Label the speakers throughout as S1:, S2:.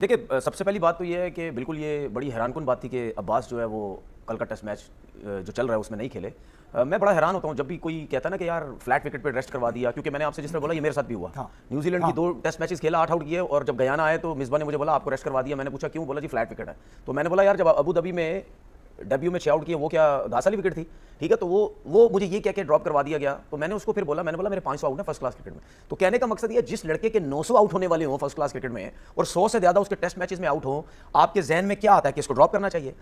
S1: دیکھیں سب سے پہلی بات تو یہ ہے کہ بالکل یہ بڑی حیران کن بات تھی کہ عباس جو ہے وہ کل کا ٹیسٹ میچ جو چل رہا ہے اس میں نہیں کھیلے. میں بڑا حیران ہوتا ہوں جب بھی کوئی کہتا ہے نا کہ یار فلیٹ وکٹ پہ ریسٹ کروا دیا, کیونکہ میں نے آپ سے جس طرح بولا یہ میرے ساتھ بھی ہوا. نیوزی لینڈ کی 2 ٹیسٹ میچز کھیلا 8 آؤٹ کیے, اور جب گیانا آئے تو مصباح نے مجھے بولا آپ کو ریسٹ کروا دیا. میں نے پوچھا کیوں؟ بولا جی فلیٹ وکٹ ہے. تو میں نے بولا یار جب ابو دھابی میں ڈیبیو میں 6 آؤٹ کیے وہ کیا گھاس والی وکٹ تھی؟ ٹھیک ہے, تو وہ مجھے یہ کہہ کے ڈراپ کروا دیا گیا. تو میں نے اس کو پھر بولا, میں نے بولا میرے 500 آؤٹ ہیں فرسٹ کلاس کرکٹ میں. تو کہنے کا مقصد یہ جس لڑکے کے 900 آؤٹ ہونے والے ہوں فرسٹ کلاس کرکٹ میں اور 100 سے زیادہ اس کے ٹیسٹ میچز میں آؤٹ ہوں, آپ کے ذہن میں کیا آتا ہے کہ اس کو ڈراپ کرنا چاہیے؟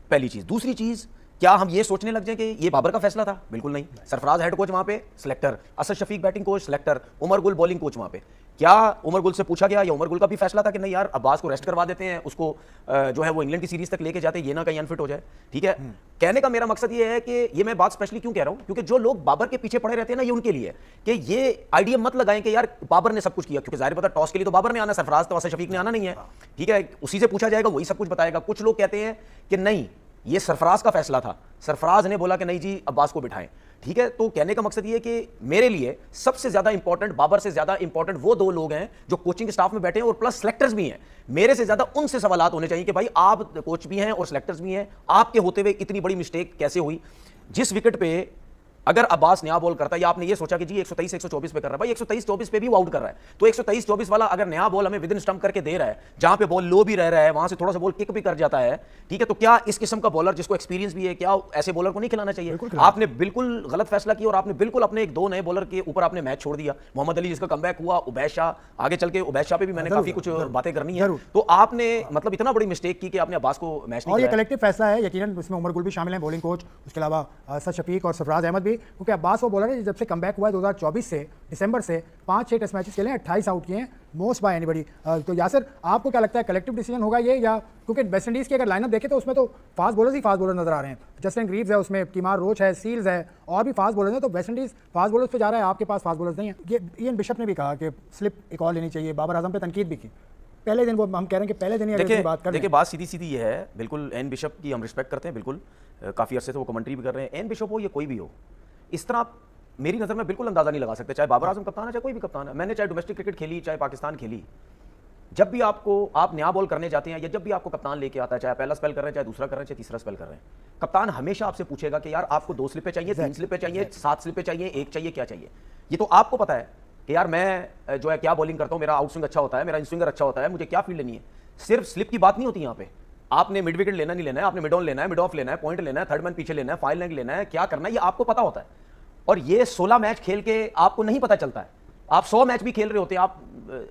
S1: پہلی چیز. دوسری چیز, کیا ہم یہ سوچنے لگ جائیں کہ یہ بابر کا فیصلہ تھا؟ بالکل نہیں. سرفراز ہیڈ کوچ وہاں پہ سلیکٹر, اسد شفیق بیٹنگ کوچ سلیکٹر, عمر گل بولنگ کوچ وہاں پہ. کیا عمر گل سے پوچھا گیا یا عمر گل کا بھی فیصلہ تھا کہ نہیں یار عباس کو ریسٹ کروا دیتے ہیں, اس کو جو ہے وہ انگلینڈ کی سیریز تک لے کے جاتے ہیں, یہ نہ کہیں انفٹ ہو جائے؟ ٹھیک ہے. کہنے کا میرا مقصد یہ ہے کہ یہ میں بات اسپیشلی کیوں کہہ رہا ہوں, کیونکہ جو لوگ بابر کے پیچھے پڑے رہتے ہیں نا, یہ ان کے لیے کہ یہ آئیڈیا مت لگائیں کہ یار بابر نے سب کچھ کیا, کیونکہ ظاہر پتہ ٹاس کے لیے تو بابر نے آنا, سرفراز تو اسد شفیق نے آنا نہیں ہے. ٹھیک ہے, اسی سے پوچھا جائے گا, وہی سب کچھ بتائے گا. کچھ لوگ کہتے ہیں کہ نہیں یہ سرفراز کا فیصلہ تھا, سرفراز نے بولا کہ نہیں جی عباس کو بٹھائیں. ٹھیک ہے, تو کہنے کا مقصد یہ ہے کہ میرے لیے سب سے زیادہ امپورٹنٹ, بابر سے زیادہ امپورٹنٹ وہ 2 لوگ ہیں جو کوچنگ اسٹاف میں بیٹھے ہیں اور پلس سلیکٹرز بھی ہیں. میرے سے زیادہ ان سے سوالات ہونے چاہیے کہ بھائی آپ کوچ بھی ہیں اور سلیکٹرز بھی ہیں, آپ کے ہوتے ہوئے اتنی بڑی مسٹیک کیسے ہوئی؟ جس وکٹ پہ اگر عباس نیا بال کرتا ہے یا آپ نے یہ سوچا کہ جی 123 124 پہ کر رہا ہے, بھائی 123 24 پہ بھی وہ آؤٹ کر رہا ہے, تو 123 24 والا اگر نیا بال ہمیں ودن اسٹمپ کر کے دے رہا ہے, جہاں پہ بال لو بھی رہ رہا ہے وہاں سے تھوڑا سا بال کک بھی کر جاتا ہے, ٹھیک ہے, تو کیا اس قسم کا بالر جس کو ایکسپیرینس بھی ہے, کیا ایسے بالر کو نہیں کھلانا چاہیے؟ آپ نے بالکل غلط فیصلہ کیا اور آپ نے بالکل اپنے 1 2 نئے بالر کے اوپر آپ نے میچ چھوڑ دیا. محمد علی جس کا کم بیک ہوا, عبید شاہ, آگے چل کے عبید شاہ پہ بھی میں نے کافی کچھ باتیں کرنی ہے, تو آپ نے مطلب اتنا بڑی مسٹیک کی کہ آپ نے عباس کو میچ نہیں.
S2: اور یہ کلیکٹیو فیصلہ ہے یقیناً, اس میں عمر گل بھی شامل ہیں بولنگ کوچ, اس کے علاوہ اسد شفیق اور سرفراز احمد بھی, کیونکہ عباس وہ بالر ہے جب سے کم بیک ہوا ہے 2024 سے دسمبر سے 5-6 ٹیسٹ میچز کھیلے ہیں, 28 آؤٹ کیے ہیں, موسٹ بائی اینی بڈی. تو یاسر آپ کو کیا لگتا ہے کلیکٹیو ڈیسیجن ہوگا یہ, یا کیونکہ ویسٹ انڈیز کی اگر لائن اپ دیکھیں تو اس میں تو فاسٹ بولرز ہی فاسٹ بولر نظر آ رہے ہیں, جسٹن گریوز ہے اس میں, کیمار روچ ہے, سیلز ہے, اور بھی فاسٹ بولرز ہیں, تو ویسٹ انڈیز فاسٹ بولرز پہ جا رہا ہے, آپ کے پاس فاسٹ بولرز نہیں ہیں. یہ ایئن بشپ نے بھی کہا کہ سلپ ایک اور لینی چاہیے, بابر اعظم پہ تنقید بھی کی پہلے دن, وہ ہم کہہ رہے ہیں کہ پہلے دن ہی اگر بات کریں.
S1: دیکھیں بات سیدھی یہ ہے, بالکل این بشپ کی ہم رسپیکٹ کرتے ہیں, بالکل کافی عرصے سے وہ کمنٹری بھی کر رہے ہیں. این بشپ ہو یا کوئی بھی ہو, اس طرح میری نظر میں بالکل اندازہ نہیں لگا سکتے, چاہے بابر اعظم کپتان ہے چاہے کوئی بھی کپتان ہے. میں نے چاہے ڈومیسٹک کرکٹ کھیلی چاہے پاکستان کھیلی, جب بھی آپ نیا بال کرنے جاتے ہیں یا جب بھی آپ کو کپتان لے کے آتا ہے, چاہے پہلا اسپیل کر رہے ہیں چاہے دوسرا کر رہے ہیں چاہے تیسرا اسپیل کر رہے ہیں, کپتان ہمیشہ آپ سے پوچھے گا کہ یار آپ کو 2 سلپیں چاہیے, 3 سلپیں چاہیے, 7 سلپیں چاہیے, 1 چاہیے, کیا چاہیے؟ یہ تو آپ کو پتا ہے کہ یار میں جو ہے کیا بولنگ کرتا ہوں, میرا آؤٹ سوئنگ اچھا ہوتا ہے, میرا ان سوئنگر اچھا ہوتا ہے, مجھے کیا فیلڈ لینی ہے. صرف سلپ کی بات نہیں ہوتی یہاں پہ, آپ نے مڈ وکٹ لینا نہیں لینا ہے, آپ نے مڈ آن لینا ہے, مڈ آف لینا ہے, پوائنٹ لینا ہے, تھرڈ مین پیچھے لینا ہے, فائل لینگ لینا ہے, کیا کرنا ہے یہ آپ کو پتا ہوتا ہے. اور یہ 16 میچ کھیل کے آپ کو نہیں پتا چلتا ہے. آپ 100 میچ بھی کھیل رہے ہوتے ہیں, آپ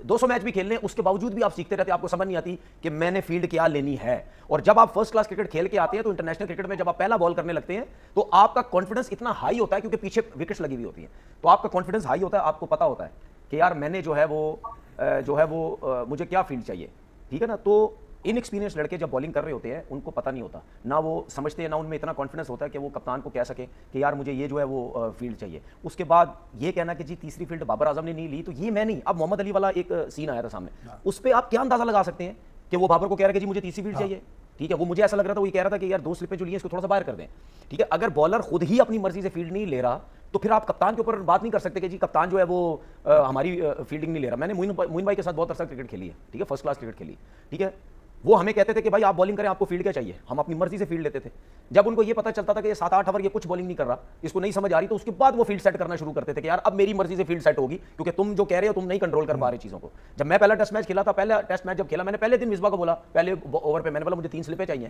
S1: 200 میچ بھی کھیل رہے ہیں, اس کے باوجود بھی آپ سیکھتے رہتے ہیں, آپ کو سمجھ نہیں آتی کہ میں نے فیلڈ کیا لینی ہے. اور جب آپ فرسٹ کلاس کرکٹ کھیل کے آتے ہیں تو انٹرنیشنل کرکٹ میں جب آپ پہلا بال کرنے لگتے ہیں تو آپ کا کانفیڈنس اتنا ہائی ہوتا ہے, کیونکہ پیچھے وکٹس لگی ہوئی ہوتی ہیں, تو آپ کا کانفیڈنس ہائی ہوتا ہے, آپ کو پتا ہوتا ہے کہ یار میں نے جو ہے وہ مجھے کیا فیلڈ چاہیے. ٹھیک ہے نا. تو ان ایکسپیرینس لڑکے جب بالنگ کر رہے ہوتے ہیں ان کو پتہ نہیں ہوتا, نہ وہ سمجھتے ہیں, نہ ان میں اتنا کانفیڈنس ہوتا ہے کہ وہ کپتان کو کہہ سکے کہ یار مجھے یہ جو ہے وہ فیلڈ چاہیے. اس کے بعد یہ کہنا کہ جی تیسری فیلڈ بابر اعظم نے نہیں لی, تو یہ میں نہیں. اب محمد علی والا ایک سین آیا تھا سامنے, اس پہ آپ کیا اندازہ لگا سکتے ہیں کہ وہ بابر کو کہہ رہا ہے کہ جی مجھے تیسری فیلڈ چاہیے. ٹھیک ہے, وہ مجھے ایسا لگ رہا تھا, وہ یہ کہہ رہا تھا کہ یار 2 سلپیں جو لی ہیں اس کو تھوڑا سا باہر کر دیں. ٹھیک ہے, اگر بالر خود ہی اپنی مرضی سے فیلڈ نہیں لے رہا تو پھر آپ کپتان کے اوپر بات نہیں کر سکتے کہ جی کپتان جو ہے وہ ہماری فیلڈنگ نہیں لے رہا. میں نے موین بھائی کے ساتھ بہت عرصہ کرکٹ کھیلی ہے, ٹھیک ہے, فرسٹ کلاس کرکٹ کھیلی. ٹھیک ہے, وہ ہمیں کہتے تھے کہ بھائی آپ بالنگ کریں, آپ کو فیلڈ کیا چاہیے, ہم اپنی مرضی سے فیلڈ لیتے تھے. جب ان کو یہ پتہ چلتا تھا کہ یہ 7-8 اوور یہ کچھ بالنگ نہیں کر رہا, اس کو نہیں سمجھ آ رہی, تو اس کے بعد وہ فیلڈ سیٹ کرنا شروع کرتے تھے کہ یار اب میری مرضی سے فیلڈ سیٹ ہوگی, کیونکہ تم جو کہہ رہے ہو تم نہیں کنٹرول کر پا رہے چیزوں کو. جب میں پہلا ٹیسٹ میچ کھیلا تھا, پہلا ٹیسٹ میچ جب کھیلا, میں نے پہلے دن مصباح کو بولا, پہلے اوور پہ میں نے بولا مجھے 3 سلپیں چاہیے.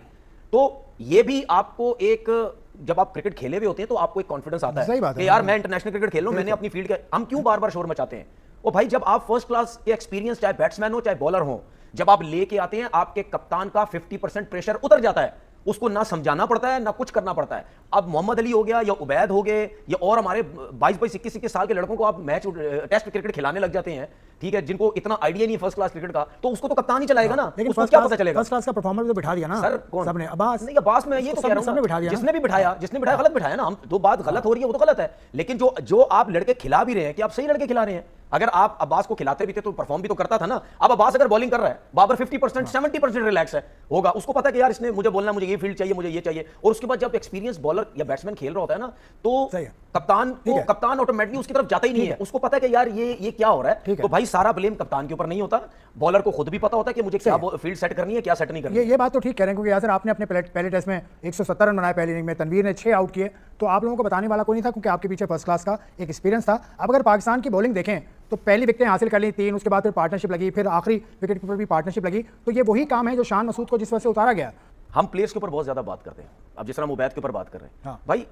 S1: تو یہ بھی آپ کو ایک, جب آپ کرکٹ کھیلے ہوئے ہوتے ہیں تو آپ کو ایک کانفیڈنس آتا ہے کہ یار میں انٹرنیشنل کرکٹ کھیل رہا ہوں, میں نے اپنی فیلڈ کا. ہم کیوں بار بار شور مچاتے ہیں؟ اور بھائی جب آپ فرسٹ کلاس کے ایکسپیرینس, چاہے بیٹسمین ہو چاہے بالر ہو, جب آپ لے کے آتے ہیں آپ کے کپتان کا 50% پریشر اتر جاتا ہے, اس کو نہ سمجھانا پڑتا ہے نہ کچھ کرنا پڑتا ہے. اب محمد علی ہو گیا یا عبید ہو گئے یا اور ہمارے 22-21 سال کے لڑکوں کو آپ میچ ٹیسٹ کرکٹ کھلانے لگ جاتے ہیں, ٹھیک ہے, جن کو اتنا آئیڈیا نہیں ہے فرسٹ کلاس کرکٹ کا, تو اس کو تو کپتان ہی چلائے گا نا, اس کو کیا پتہ چلے گا.
S2: فرسٹ کلاس کا پرفارمر تو بٹھا دیا نا
S1: سر, کون
S2: سب نے؟ عباس
S1: نہیں, عباس میں یہ تو کہہ رہا ہوں, جس نے بھی بٹھایا غلط بٹھایا نا. ہم تو بات غلط ہو رہی ہے وہ تو غلط ہے, لیکن جو آپ لڑکے کھلا بھی رہے ہیں کہ آپ صحیح لڑکے کھلا رہے ہیں. اگر آپ عباس کو کھلاتے بھی تھے تو پرفارم بھی تو کرتا تھا نا. اب عباس اگر بالنگ کر رہا ہے, بابر 50% 70% ریلیکس ہے ہوگا, اس کو پتا ہے کہ یار اس نے مجھے بولنا, مجھے یہ فیلڈ چاہیے, مجھے یہ چاہیے. اور اس کے بعد جب ایکسپیرینس بالر یا بیٹسمین کھیل رہا ہوتا ہے نا, تو کپتان آٹومیٹکلی اس کی طرف جاتا ہی نہیں ہے, اس کو پتا ہے کہ یار یہ کیا ہو رہا ہے. تو بھائی سارا بلیم کپتان کے اوپر نہیں ہوتا, بالر کو خود بھی پتا ہوتا ہے کہ مجھے کیا فیلڈ سیٹ کرنی ہے, کیا سیٹ نہیں کرنی.
S2: یہ بات تو ٹھیک کہہ رہے ہیں, کیونکہ یاسر آپ نے اپنے پہلے ٹیسٹ میں 170 رن بنائے پہلی اننگ میں, تنویر نے 6 آؤٹ کیے, تو آپ لوگوں کو بتانے والا کوئی نہیں تھا کیونکہ آپ کے پیچھے فرسٹ کلاس کا ایک ایکسپیرینس تھا. اب اگر پاکستان کی بولنگ دیکھیں تو پہلی وکٹیں حاصل کر لی 3, اس کے بعد پھر پارٹنرشپ لگی, پھر آخری وکٹ کے اوپر بھی پارٹنرشپ لگی. تو یہ وہی کام ہے جو شان مسعود کو جس وجہ سے اتارا گیا.
S1: ہم پلیئرس کے اوپر بہت زیادہ بات کرتے ہیں, اب جس طرح ہم عبید کے اوپر بات کر رہے ہیں. بھائی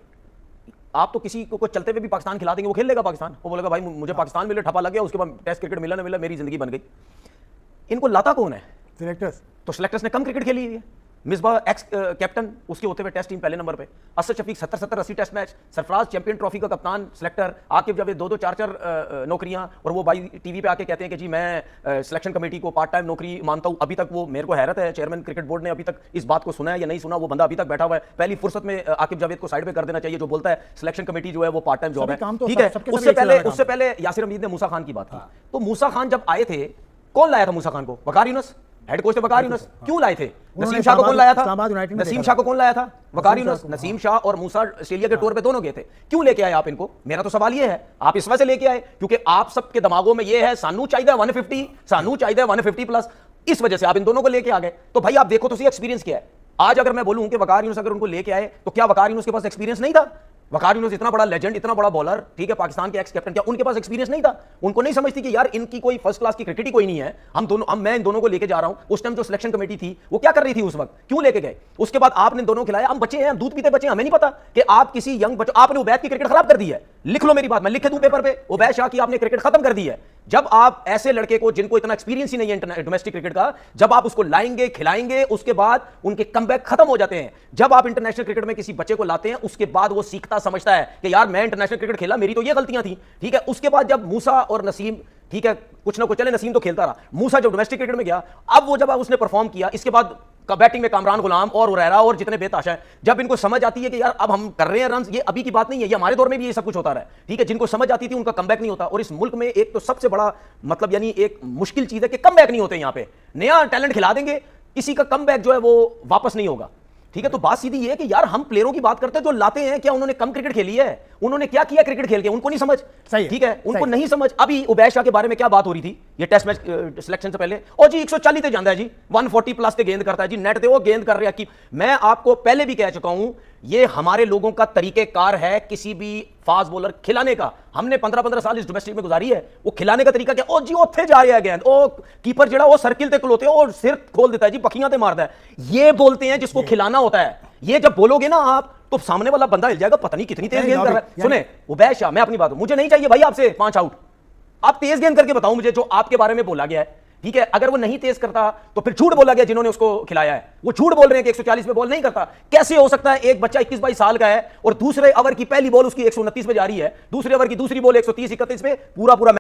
S1: آپ تو کسی کو چلتے ہوئے بھی پاکستان کھلا دیں گے, وہ کھیل لے گا پاکستان, وہ بولے گا بھائی مجھے پاکستان ملے, ٹھپا لگ گیا, اس کے بعد ٹیسٹ کرکٹ ملا نہ ملا, میری زندگی بن گئی. ان کو لاتا کون ہے؟
S2: سلیکٹرز.
S1: تو سلیکٹرز نے کم کرکٹ کھیلی ہوئی ہے. مصباح ایکس کیپٹن, اس کے ہوتے ہوئے ٹیسٹ ٹیم پہلے نمبر پہ, اسد شفیق 70-80 ٹیسٹ میچ, سرفراز چیمپئن ٹرافی کا کپتان سلیکٹر, عاقب جاوید 2-4 نوکریاں, اور وہ بھائی ٹی وی پہ آ کے کہتے ہیں کہ جی میں سلیکشن کمیٹی کو پارٹ ٹائم نوکری مانتا ہوں. ابھی تک وہ, میرے کو حیرت ہے, چیئرمین کرکٹ بورڈ نے ابھی تک اس بات کو سنا ہے یا نہیں سنا, وہ بندہ ابھی تک بیٹھا ہوا ہے. پہلی فرصت میں عاقب جاوید کو سائڈ پہ کر دینا چاہیے, جو بولتا ہے سلیکشن کمیٹی جو ہے وہ پارٹ ٹائم جاب ہے. ٹھیک ہے, اس سے پہلے یاسر حمید نے موسیٰ خان کی بات کی. تو موسیٰ خان جب آئے تھے, کون لایا تھا موسیٰ خان کو؟ وقار یونس, ہیڈ کوچ تھے وقار یونس. کیوں لائے تھے؟ نسیم شاہ کو کون لایا تھا؟ نسیم شاہ کو کون لایا تھا؟ وقار یونس. نسیم شاہ اور موسیٰ آسٹریلیا کے ٹور پہ دونوں گئے تھے. کیوں لے کے آئے آپ ان کو؟ میرا تو سوال یہ ہے, آپ اس وجہ سے لے کے آئے کیونکہ آپ سب کے دماغوں میں یہ ہے سانو چاہیے 150, سانو چاہیے 150 پلس, اس وجہ سے آپ ان دونوں کو لے کے آ گئے. تو بھائی آپ دیکھو تو صحیح ایکسپیرینس کیا ہے. آج اگر میں بولوں کہ وقار یونس اگر ان کو لے کے آئے, تو کیا وقار یونس کے پاس ایکسپیرینس نہیں تھا؟ وقار یونس اتنا بڑا لیجنڈ, اتنا بڑا بالر, ٹھیک ہے, پاکستان کے ایکس کیپٹن, کیا ان کے پاس ایکسپیرینس نہیں تھا؟ ان کو نہیں سمجھتی کہ یار ان کی کوئی فرسٹ کلاس کی کرکٹ ہی کوئی نہیں ہے, میں ان دونوں کو لے کے جا رہا ہوں. اس ٹائم جو سلیکشن کمیٹی تھی وہ کیا کر رہی تھی اس وقت, کیوں لے کے گئے؟ اس کے بعد آپ نے دونوں کھلایا, ہم بچے ہیں, ہم دودھ پیتے بچے ہیں, ہمیں نہیں پتا کہ آپ کسی ینگ بچوں, آپ نے عبید کی کرکٹ خراب کر دی ہے. لکھ لو میری بات, میں لکھ دوں پیپر پہ, عبید شاہ کی آپ نے کرکٹ ختم کر دی ہے. جب آپ ایسے لڑکے کو, جن کو اتنا ایکسپیرینس ہی نہیں ہے ڈومیسٹک کرکٹ کا, جب آپ اس کو لائیں گے, کھلائیں گے, اس کے بعد ان کے کم بیک ختم ہو جاتے ہیں. جب آپ انٹرنیشنل کرکٹ میں کسی بچے کو لاتے ہیں, اس کے بعد وہ سیکھتا سمجھتا ہے کہ یار میں انٹرنیشنل کرکٹ کھیلا, میری تو یہ غلطیاں تھیں. ٹھیک ہے, اس کے بعد جب موسیٰ اور نسیم, ٹھیک ہے, کچھ نہ کچھ چلے, نسیم تو کھیلتا رہا, موسیٰ جب ڈومیسٹک کرکٹ میں گیا, اب وہ جب اس نے پرفارم کیا, اس کے بعد بیٹنگ میں کامران غلام اور ہریرا اور جتنے بے تاشا ہیں, جب ان کو سمجھ آتی ہے کہ یار اب ہم کر رہے ہیں رنز, یہ ابھی کی بات نہیں ہے, یہ ہمارے دور میں بھی یہ سب کچھ ہوتا رہا ہے. ٹھیک ہے, جن کو سمجھ آتی تھی ان کا کم بیک نہیں ہوتا. اور اس ملک میں ایک تو سب سے بڑا مطلب یعنی ایک مشکل چیز ہے کہ کم بیک نہیں ہوتے. یہاں پہ نیا ٹیلنٹ کھلا دیں گے, کسی کا کم بیک جو ہے وہ واپس نہیں ہوگا. ٹھیک ہے, تو بات سیدھی یہ ہے کہ یار ہم پلیئروں کی بات کرتے ہیں جو لاتے ہیں, کیا انہوں نے کم کرکٹ کھیلی ہے؟ انہوں نے کیا کیا کرکٹ کھیل کے؟ ان کو نہیں سمجھ. ٹھیک ہے, ان کو نہیں سمجھ. ابھی عبید شاہ کے بارے میں کیا بات ہو رہی تھی یہ ٹیسٹ میچ سلیکشن سے پہلے, اور جی 140 تے جاندہ ہے جی, 140 پلس تے گیند کرتا ہے جی, نیٹ تے وہ گیند کر رہا ہے. میں آپ کو پہلے بھی کہہ چکا ہوں, یہ ہمارے لوگوں کا طریقہ کار ہے کسی بھی فاسٹ بولر کھلانے کا. ہم نے 15 سال اس ڈومیسٹک میں گزاری ہے. وہ کھلانے کا طریقہ کیا, او جی اوتھے جا رہا ہے گیند, او کیپر جڑا وہ سرکل تے کھلوتے ہیں اور سر کھول دیتا ہے جی, پکھیاں تے مارتا ہے. یہ بولتے ہیں جس کو کھلانا ہوتا ہے. یہ جب بولو گے نا آپ, تو سامنے والا بندہ ہل جائے گا, پتہ نہیں کتنی تیز گیند کر رہا ہے. سنیں عبید شاہ, میں اپنی بات, مجھے نہیں چاہیے بھائی آپ سے 5 آؤٹ, آپ تیز گیند کر کے بتاؤ مجھے جو آپ کے بارے میں بولا گیا ہے. ٹھیک ہے, اگر وہ نہیں تیز کرتا تو پھر جھوٹ بولا گیا جنہوں نے اس کو کھلایا ہے, وہ جھوٹ بول رہے ہیں کہ 140 پہ بال نہیں کرتا. کیسے ہو سکتا ہے ایک بچہ 21-22 سال کا ہے اور دوسرے اوور کی پہلی بال اس کی 129 پہ جا رہی ہے, دوسرے اوور کی دوسری بال 130-31 پہ, پورا